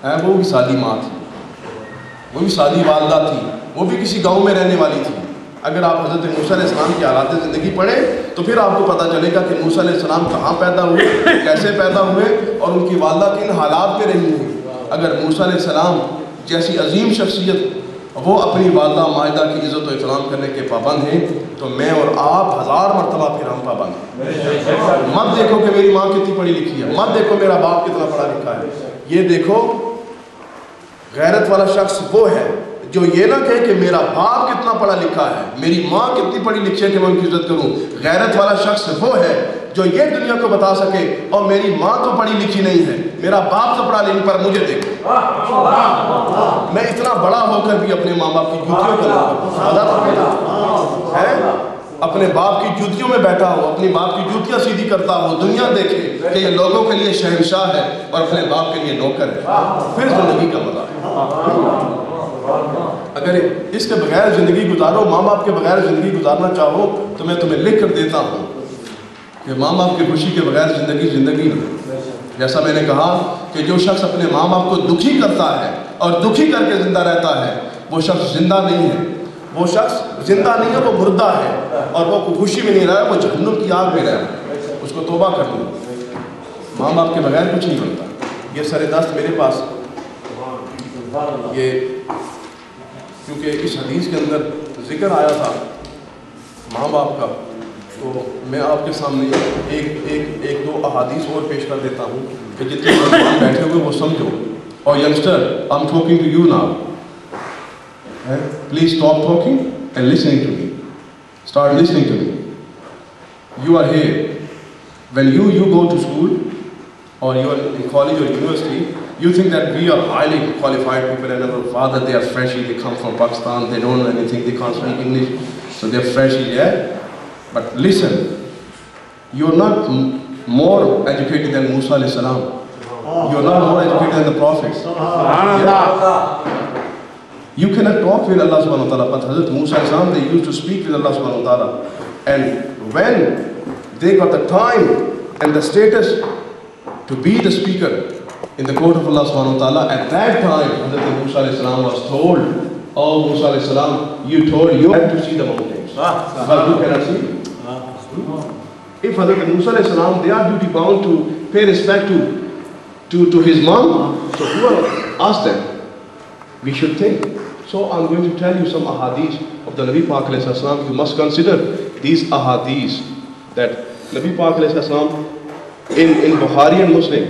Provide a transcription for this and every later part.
وہ بھی سادی ماں تھی، وہ بھی سادی والدہ تھی، وہ بھی کسی گاؤں میں رہنے والی تھی۔ اگر آپ حضرت موسیٰ علیہ السلام کی حالات زندگی پڑھیں تو پھر آپ کو پتہ چلے گا کہ موسیٰ علیہ السلام کہاں پیدا ہوئے، کیسے پیدا ہوئے، اور ان کی والدہ کن حالات میں رہی ہیں۔ اگر موسیٰ علیہ السلام جیسی عظیم شخصیت وہ اپنی والدہ مائدہ کی عزت و احترام کرنے کے پابند ہیں، تو میں اور آپ 1000 مرتبہ پھر ہم پابند ہیں۔ مت دیکھو کہ میری ماں کتنی پڑھی لکھی ہے، مت دیکھو میرا باپ کتنا پڑھا لکھا ہے، یہ دیکھو غیرت والا شخص وہ ہے جو یہ نہ کہے کہ میرا باپ کتنا پڑھا لکھا ہے، میری ماں کتنی پڑھی لکھی ہے کہ میں ان کی عزت کروں۔ غیرت والا شخص وہ ہے جو یہ دنیا کو بتا سکے اور میری ماں تو پڑھی لکھی نہیں ہے، میرا باپ تو پڑھا نہیں، پر مجھے دیکھو میں اتنا بڑا ہو کر بھی اپنے ماں باپ کی جوتیوں کو ہے، اپنے باپ کی جوتیوں میں بیٹھا ہو، اپنی باپ کی جوتیاں سیدھی کرتا ہو، دنیا دیکھے کہ یہ لوگوں کے لیے شہنشاہ ہے اور اپنے باپ کے لیے نوکر ہے، پھر زندگی کا مزہ ہے۔ اگر اس کے بغیر زندگی گزارو، ماں باپ کے بغیر زندگی گزارنا چاہو تو میں تمہیں لکھ کر دیتا ہوں کہ ماں باپ کی خوشی کے بغیر زندگی نہیں۔ جیسا میں نے کہا کہ جو شخص اپنے ماں باپ کو دکھی کرتا ہے اور دکھی کر کے زندہ رہتا ہے وہ شخص زندہ نہیں ہے، وہ شخص زندہ نہیں ہے، وہ مردہ ہے، اور وہ خوشی میں نہیں رہا ہے، وہ جہنم کی آگ میں رہا ہے۔ اس کو توبہ کر لوں، ماں باپ کے بغیر کچھ نہیں بنتا۔ یہ سر دست میرے پاس، یہ کیونکہ اس حدیث کے اندر ذکر آیا تھا ماں باپ کا، تو میں آپ کے سامنے ایک دو احادیث اور پیش کر دیتا ہوں کہ جتنے نوجوان بیٹھے ہوئے وہ سمجھو۔ اور youngster I'm talking to you now. Please stop talking and listening to me. Start listening to me. You are here. When you go to school or you are in college or university, you think that we are highly qualified people and our father, they are freshie, they come from Pakistan, they don't know anything, they can't speak English, so they are freshie, yeah? But listen, you are not more educated than Musa alayhi salam. You are not more educated than the prophets. Yeah? You cannot talk with Allah subhanahu wa ta'ala, but Hazrat Musa alayhi salam, they used to speak with Allah subhanahu wa ta'ala. And when they got the time and the status to be the speaker in the court of Allah subhanahu wa ta'ala, at that time Hazrat Musa alayhi salam was told, oh Musa alayhi salam, you told you have to see the mountains, but you cannot see. If Hazrat Musa alayhi salam, they are duty bound to pay respect to his mom, so whoever asked them, we should think. So I'm going to tell you some ahadith of the Nabi Pak alayhi salam. You must consider these ahadith that Nabi Pak alayhi salam in Bukhari and Muslim,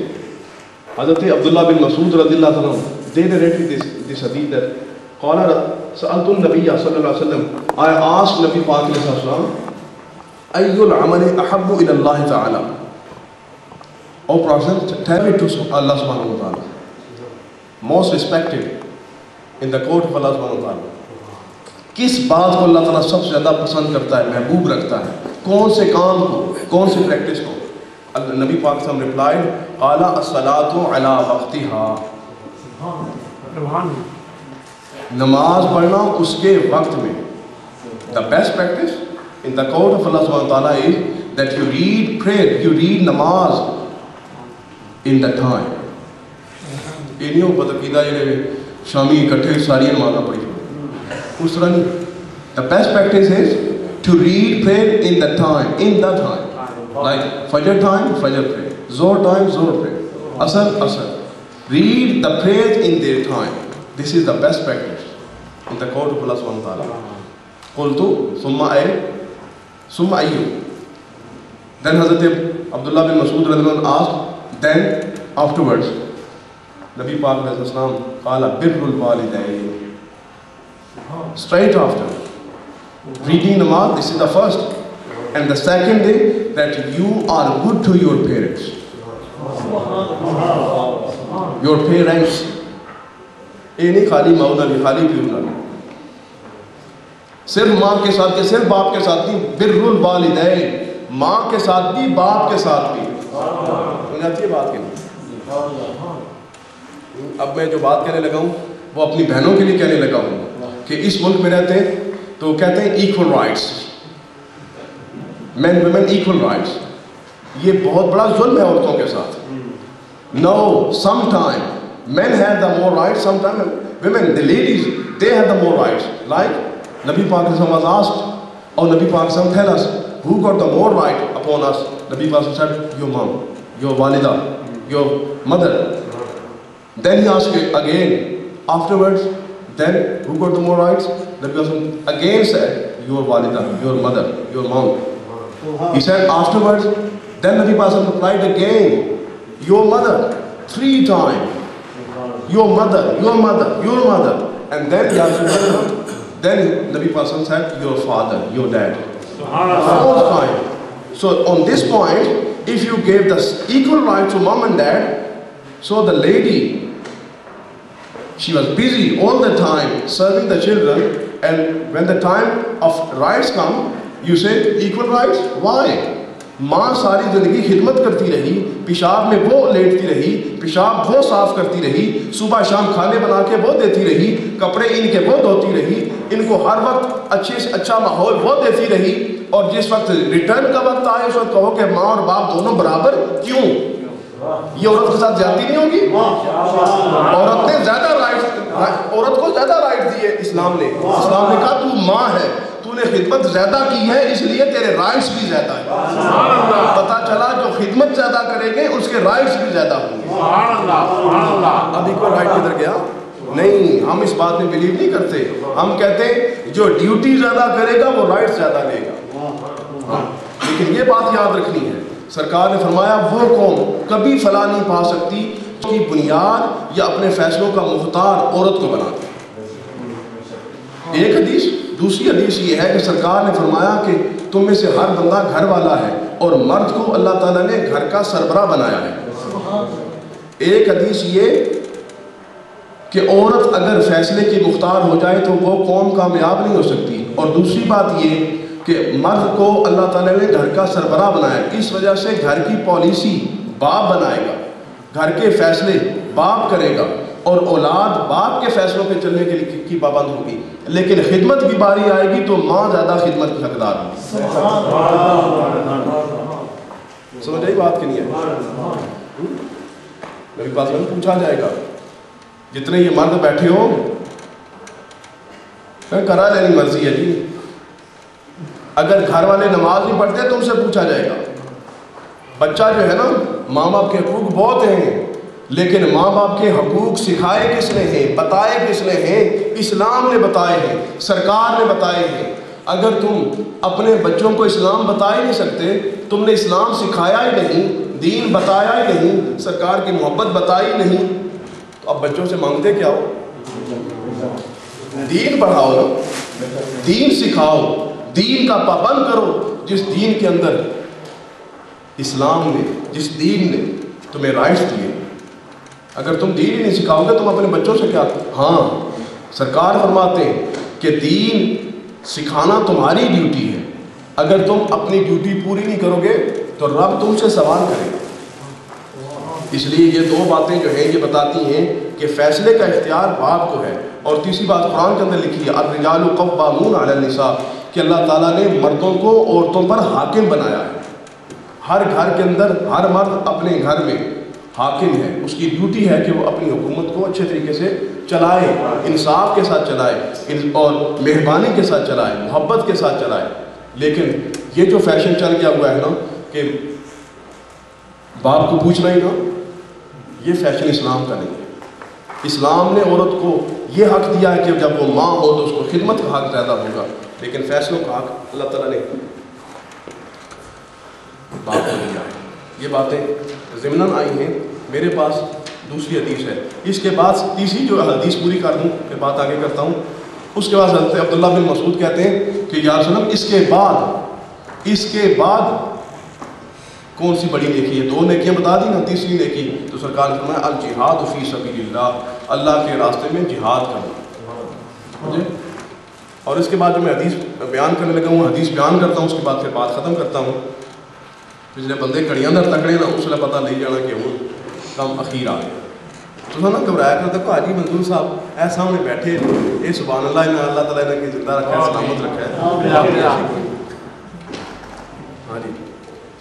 Hazrat Abdullah bin Mas'ud radiyallahu anhu, they narrated this hadith that Qala sa'altu Nabiyya sallallahu alaihi wasallam, I asked Nabi Pak alayhi salam, ayyul amali ahabbu ila Allah ta'ala. O Prophet, tell me to Allah subhanahu wa ta'ala, most respected in the court of Allah subhanahu wa ta'ala, کس بات کو اللہ تعالیٰ سب سے زیادہ پسند کرتا ہے، محبوب رکھتا ہے، کون سے کام کو، کون سے پریکٹس کو؟ نبی پاک صلی اللہ علیہ وسلم replied, قال الصلاة علی وقتها، نماز پڑھنا اس کے وقت میں۔ The best practice in the court of Allah subhanahu wa ta'ala is that you read prayer, you read namaz in the time. یہ نہیں ہو بدعقیدہ یہ شامی اکٹھے ساری نمازاں پڑھی اس طرح نہیں۔ The best practice is to read prayer in the time, like Fajr time, Fajr prayer, Zohr time, Zohr prayer, Asr, Asr. Read the prayers in their time. This is the best practice in the court of Allah subhanahu wa ta'ala. Qultu summa ayyu. Then Hazrat Abdullah bin Mas'ud radhiyallahu anhu asked, then afterwards Nabi Pak alayhi salam qala birrul walidayn. Straight after reading namaz, this is the first, and the second day that you are good to your parents. Your parents, نہیں خالی ماؤں نہیں، خالی پیوں نہیں، صرف ماں کے ساتھ کے صرف باپ کے ساتھ نہیں، بر الوالدین، ماں کے ساتھ بھی باپ کے ساتھ بھی۔ سمجھ آتی ہے بات کی؟ اب میں جو بات کہنے لگا ہوں وہ اپنی بہنوں کے لیے کہنے لگا ہوں کہ اس ملک میں رہتے ہیں تو کہتے ہیں equal rights, men women equal rights. یہ بہت بڑا ظلم ہے عورتوں کے ساتھ۔ No some time Men have the more rights. Sometimes women, the ladies, they have the more rights. Like Nabi Pak was asked, or Nabi Pak tell us, who got the more right upon us? Nabi Pak said, your mom, your walida, your mother. Then he asked again, afterwards, then who got the more rights? Nabi Pak again said, your walida, your mother, your mom. He said afterwards, then Nabi Pak replied again, your mother, 3 times. Your mother, your mother, your mother. And then Nabi Pak said, your father, your dad. 4th time. So on this point, if you gave the equal right to mom and dad, so the lady, she was busy all the time serving the children, and when the time of rights come, you say equal rights? Why? ماں ساری زندگی خدمت کرتی رہی, پیشاب میں وہ لیٹتی رہی, پیشاب وہ صاف کرتی رہی, صبح شام کھانے بنا کے وہ دیتی رہی, کپڑے ان کے وہ دھوتی رہی, ان کو ہر وقت اچھے سے اچھا ماحول وہ دیتی رہی, اور جس وقت ریٹرن کا وقت آئے اس وقت کہو کہ ماں اور باپ دونوں برابر کیوں؟ یہ عورت کے ساتھ زیادتی نہیں ہوگی؟ عورت نے زیادہ رائٹ, عورت کو زیادہ رائٹ دیے اسلام نے. اسلام نے کہا تو ماں ہے, تو نے خدمت زیادہ کی ہے, اس لیے تیرے رائٹس بھی زیادہ ہیں. پتا چلا جو خدمت زیادہ کریں گے اس کے رائٹس بھی زیادہ ہوں گے. اب ایکول رائٹ کدھر گیا؟ نہیں, ہم اس بات میں بلیو نہیں کرتے. ہم کہتے ہیں جو ڈیوٹی زیادہ کرے گا وہ رائٹس زیادہ لے گا. لیکن یہ بات یاد رکھنی ہے, سرکار نے فرمایا وہ قوم کبھی فلاح نہیں پا سکتی اس کی بنیاد یا اپنے فیصلوں کا مختار عورت کو بناتی. ایک حدیث. دوسری حدیث یہ ہے کہ سرکار نے فرمایا کہ تم میں سے ہر بندہ گھر والا ہے اور مرد کو اللہ تعالیٰ نے گھر کا سربراہ بنایا ہے. ایک حدیث یہ کہ عورت اگر فیصلے کی مختار ہو جائے تو وہ قوم کامیاب نہیں ہو سکتی. اور دوسری بات یہ کہ مرد کو اللہ تعالیٰ نے گھر کا سربراہ بنایا ہے, اس وجہ سے گھر کی پالیسی باپ بنائے گا, گھر کے فیصلے باپ کرے گا, اور اولاد باپ کے فیصلوں پہ چلنے کے لیے کی پابند ہوگی. لیکن خدمت کی باری آئے گی تو ماں زیادہ خدمت کی حقدار ہوگی. سمجھ آئی بات کہ نہیں ہے؟ میری بات میں پوچھا جائے گا, جتنے یہ مرد بیٹھے ہو کرا لینی مرضی ہے جی, اگر گھر والے نماز نہیں پڑھتے تو ان سے پوچھا جائے گا. بچہ جو ہے نا, ماں باپ کے حقوق بہت ہیں, لیکن ماں باپ کے حقوق سکھائے کس نے ہیں, بتائے کس نے ہیں؟ اسلام نے بتائے ہیں, سرکار نے بتائے ہیں. اگر تم اپنے بچوں کو اسلام بتا ہی نہیں سکتے, تم نے اسلام سکھایا ہی نہیں, دین بتایا ہی نہیں, سرکار کی محبت بتائی نہیں, تو اب بچوں سے مانگتے کیا ہو؟ دین پڑھاؤ نا, دین سکھاؤ, دین کا پابند کرو. جس دین کے اندر اسلام نے, جس دین نے تمہیں رائٹس دیے, اگر تم دین ہی نہیں سکھاؤ گے تم اپنے بچوں سے کیا؟ ہاں, سرکار فرماتے ہیں کہ دین سکھانا تمہاری ڈیوٹی ہے, اگر تم اپنی ڈیوٹی پوری نہیں کرو گے تو رب تم سے سوال کرے گا. اس لیے یہ 2 باتیں جو ہیں یہ بتاتی ہیں کہ فیصلے کا اختیار باپ کو ہے. اور تیسری بات قرآن کے اندر لکھی ہے, الرجال قوامون علی النساء, کہ اللہ تعالیٰ نے مردوں کو عورتوں پر حاکم بنایا ہے. ہر گھر کے اندر ہر مرد اپنے گھر میں حاکم ہے, اس کی ڈیوٹی ہے کہ وہ اپنی حکومت کو اچھے طریقے سے چلائے, انصاف کے ساتھ چلائے اور مہربانی کے ساتھ چلائے, محبت کے ساتھ چلائے. لیکن یہ جو فیشن چل گیا ہوا ہے نا کہ باپ کو پوچھنا ہی نا, یہ فیشن اسلام کا نہیں ہے. اسلام نے عورت کو یہ حق دیا ہے کہ جب وہ ماں ہو تو اس کو خدمت کا حق زیادہ ہوگا, لیکن فیصلوں کا حق اللہ تعالیٰ نے باپ کو دیا ہے. یہ باتیں ضمناً آئی ہیں. میرے پاس دوسری حدیث ہے, اس کے بعد تیسری جو حدیث پوری کر دوں پھر بات آگے کرتا ہوں. اس کے بعد حضرت عبداللہ بن مسعود کہتے ہیں کہ یا رسول اللہ اس کے بعد کون سی بڑی نیکی ہے؟ 2 نیکیاں بتا دی نا, تیسری نیکی تو سرکار نے فرمایا الجہاد فی سبیل اللہ, اللہ کے راستے میں جہاد کرنا. اور اس کے بعد جو میں حدیث بیان کرنے لگا ہوں, حدیث بیان کرتا ہوں, اس کے بعد پھر بات ختم کرتا ہوں. پچھلے بندے کڑیاں در تکڑے نا, اس لیے پتہ نہیں جانا کہ وہ کم اخیر آ گیا. تو نا گھبرایا کر دیکھو حاجی منظور صاحب اے سامنے بیٹھے, اے سبحان اللہ, اللہ تعالیٰ نے زندہ رکھا ہے, سلامت رکھا ہے. ہاں جی,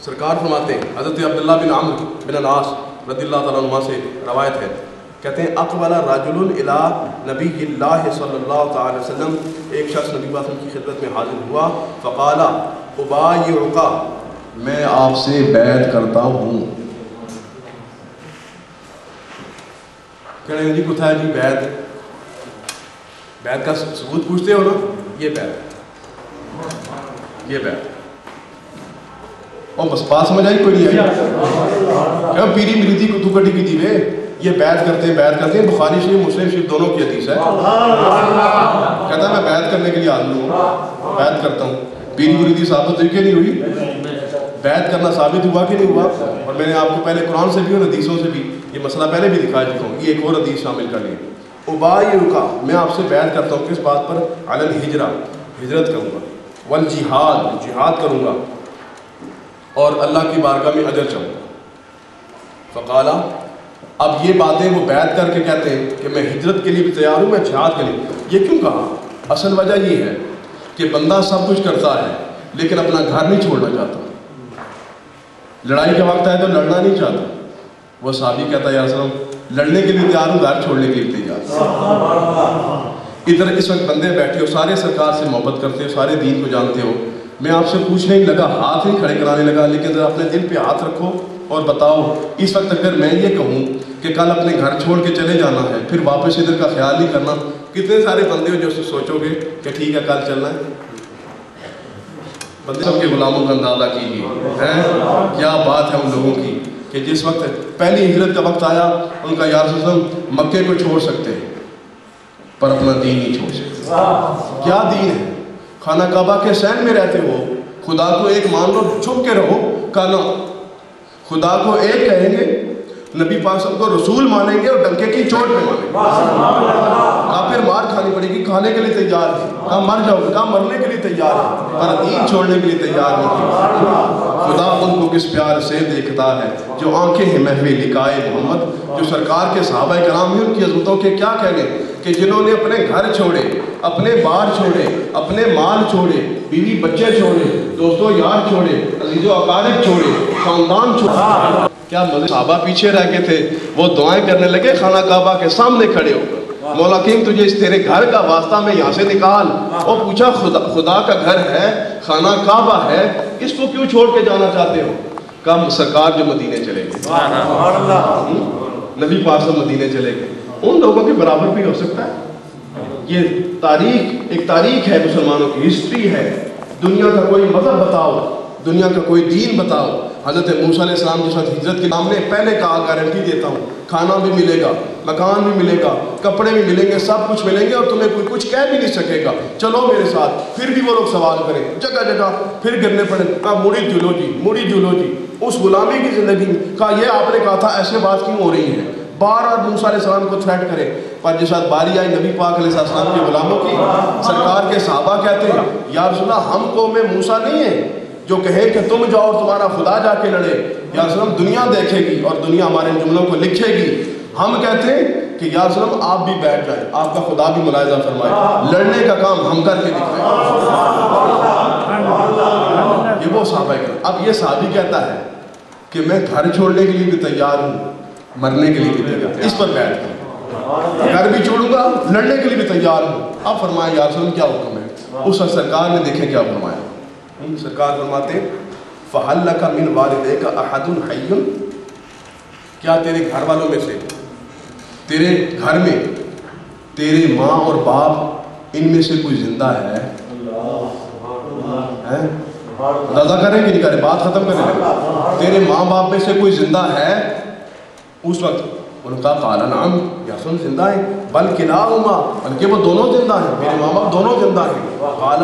سرکار فرماتے ہیں, حضرت عبداللہ بن عمرو بن العاص رضی اللہ تعالیٰ عنہ سے روایت ہے کہتے ہیں اقبل رجل الی نبی اللہ صلی اللہ تعالی وسلم، ایک شخص نبی وسلم کی خدمت میں حاضر ہوا، فقال ابایعک، میں آپ سے بیعت کرتا ہوں. کہنے جی کتھا ہے جی بیعت؟ بیعت کا ثبوت پوچھتے ہو نا، یہ بیعت اور بس بات سمجھ آئی کوئی نہیں آئی؟ کیا پیری مریدی کو تو کٹی کی دیوے، یہ بیعت کرتے ہیں. بخاری شریف مسلم شریف دونوں کی حدیث ہے. کہتا ہے میں بیعت کرنے کے لیے حاضر ہوں، بیعت کرتا ہوں. پیری مریدی ثابت ہوئی کہ نہیں ہوئی؟ بیعت کرنا ثابت ہوا کہ نہیں ہوا؟ اور میں نے آپ کو پہلے قرآن سے بھی اور حدیثوں سے بھی یہ مسئلہ پہلے بھی دکھا چکا ہوں. یہ ایک اور حدیث شامل کر لیں. ابایعک، میں آپ سے بیعت کرتا ہوں کس بات پر؟ علی الہجرہ، ہجرت کروں گا، والجہاد، جہاد کروں گا، اور اللہ کی بارگاہ میں اجر چاہوں گا. فقال، اب یہ باتیں وہ بیعت کر کے کہتے ہیں کہ میں ہجرت کے لیے بھی تیار ہوں، میں جہاد کے لیے. یہ کیوں کہا؟ اصل وجہ یہ ہے کہ بندہ سب کچھ کرتا ہے لیکن اپنا گھر نہیں چھوڑنا چاہتا. لڑائی کا وقت آئے تو لڑنا نہیں چاہتا. وہ صحابی کہتا ہے یا رسول اللہ لڑنے کے لیے تیار ہوں، گھر چھوڑنے کے لیے تیار. ادھر اس وقت بندے بیٹھے ہو، سارے سرکار سے محبت کرتے ہو، سارے دین کو جانتے ہو. میں آپ سے پوچھنے ہی لگا، ہاتھ نہیں کھڑے کرانے لگا، لیکن ذرا اپنے دل پہ ہاتھ رکھو اور بتاؤ اس وقت اگر میں یہ کہوں کہ کل اپنے گھر چھوڑ کے چلے جانا ہے، پھر واپس ادھر کا خیال نہیں کرنا، کتنے سارے بندے ہو جو سوچو گے کہ ٹھیک ہے کل چلنا ہے؟ بندے سب کے غلاموں کا اندازہ کیجیے کیا بات ہے ان لوگوں کی کہ جس وقت پہلی ہجرت کا وقت آیا ان کا یا رسول اللہ مکے کو چھوڑ سکتے ہیں پر اپنا دین نہیں چھوڑ سکتے. کیا دین ہے؟ خانہ کعبہ کے سین میں رہتے ہو، خدا کو ایک مان لو، چھپ کے رہو. کہنا خدا کو ایک کہیں گے، نبی پاک صاحب کو رسول مانیں گے اور ڈنکے کی چوٹ پہ مانیں گے. کافر مار کھانی پڑے گی، کھانے کے لیے تیار ہے، کہاں مر جاؤ گے، کہاں مرنے کے لیے تیار ہے، پر دین چھوڑنے کے لیے تیار نہیں. خدا ان کو کس پیار سے دیکھتا ہے جو آنکھیں ہیں محو لقائے محمد. جو سرکار کے صحابہ کرام ہیں ان کی عظمتوں کے کیا کہنے کہ جنہوں نے اپنے گھر چھوڑے، اپنے بار چھوڑے، اپنے مال چھوڑے، بیوی بچے چھوڑے، دوستو یار چھوڑے، عزیز و اقارب چھوڑے، خاندان چھوڑے. کیا مزے، صحابہ پیچھے رہ کے تھے، وہ دعائیں کرنے لگے خانہ کعبہ کے سامنے کھڑے ہو کر، مولا کریم تجھے اس تیرے گھر کا واسطہ میں یہاں سے نکال. اور پوچھا خدا کا گھر ہے، خانہ کعبہ ہے، اس کو کیوں چھوڑ کے جانا چاہتے ہو؟ کم سرکار جو مدینے چلے گئے، نبی پاک مدینے چلے گئے، ان لوگوں کے برابر بھی ہو سکتا ہے. یہ تاریخ ایک تاریخ ہے، مسلمانوں کی ہسٹری ہے. دنیا کا کوئی مذہب بتاؤ، دنیا کا کوئی دین بتاؤ. حضرت موسیٰ علیہ السلام جس وقت ہجرت کے نام نے پہلے کہا گارنٹی دیتا ہوں کھانا بھی ملے گا، مکان بھی ملے گا، کپڑے بھی ملیں گے، سب کچھ ملیں گے اور تمہیں کوئی کچھ کہہ بھی نہیں سکے گا، چلو میرے ساتھ. پھر بھی وہ لوگ سوال کریں جگہ جگہ، پھر گرنے پڑے، کہا مڑی جلو جی، مڑی جلو جی. اس غلامی کی زندگی میں کہا یہ آپ نے کہا تھا، ایسے بات کیوں ہو رہی ہے؟ بار بار موسیٰ علیہ السلام کو تھریٹ کرے. پر جس وقت باری آئی نبی پاک علیہ السلام کے غلاموں کی، سرکار کے صحابہ کہتے ہیں یا رسول اللہ ہم قوم موسیٰ نہیں ہیں جو کہے کہ تم جاؤ اور تمہارا خدا جا کے لڑے. یا رسول اللہ دنیا دیکھے گی اور دنیا ہمارے جملوں کو لکھے گی. ہم کہتے ہیں کہ یا رسول اللہ آپ بھی بیٹھ جائیں، آپ کا خدا بھی ملاحظہ فرمائے، لڑنے کا کام ہم کر کے دکھائیں. یہ وہ صحابہ ہے. اب یہ صحابی کہتا ہے کہ میں گھر چھوڑنے کے لیے بھی تیار ہوں، مرنے کے لیے بھی تیار ہوں، اس پر بیٹھ کروں، گھر بھی چھوڑوں گا، لڑنے کے لیے بھی تیار ہوں. اب فرمایا یا رسول اللہ کیا حکم ہے؟ اس وقت سرکار نے دیکھیں کیا فرمایا. سرکار فرماتے فَهَلْ لَكَ مِنْ وَالِدَيْكَ أَحَدٌ حَيٌّ، کیا تیرے گھر والوں میں سے، تیرے گھر میں تیرے ماں اور باپ ان میں سے کوئی زندہ ہے؟ اندازہ کریں کہ نہیں کریں، بات ختم کریں گے. تیرے ماں باپ میں سے کوئی زندہ ہے؟ اس وقت انہوں نے کہا قال نعم، یا سن زندہ ہیں، بل کلاہما، بلکہ وہ دونوں زندہ ہیں، میرے ماں باپ دونوں زندہ ہیں. قال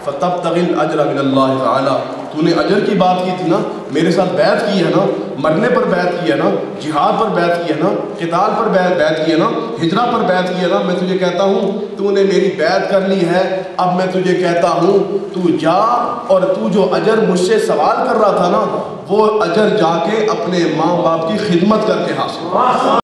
فتبتغی الاجر من اللہ تعالی، تو نے اجر کی بات کی تھی نا، میرے ساتھ بیعت کی ہے نا، مرنے پر بیعت کی ہے نا، جہاد پر بیعت کی ہے نا، قتال پر بیعت کی ہے نا، ہجرہ پر بیعت کی ہے نا. میں تجھے کہتا ہوں تو نے میری بیعت کر لی ہے، اب میں تجھے کہتا ہوں تو جا اور تو جو اجر مجھ سے سوال کر رہا تھا نا، وہ اجر جا کے اپنے ماں باپ کی خدمت کر کے حاصل.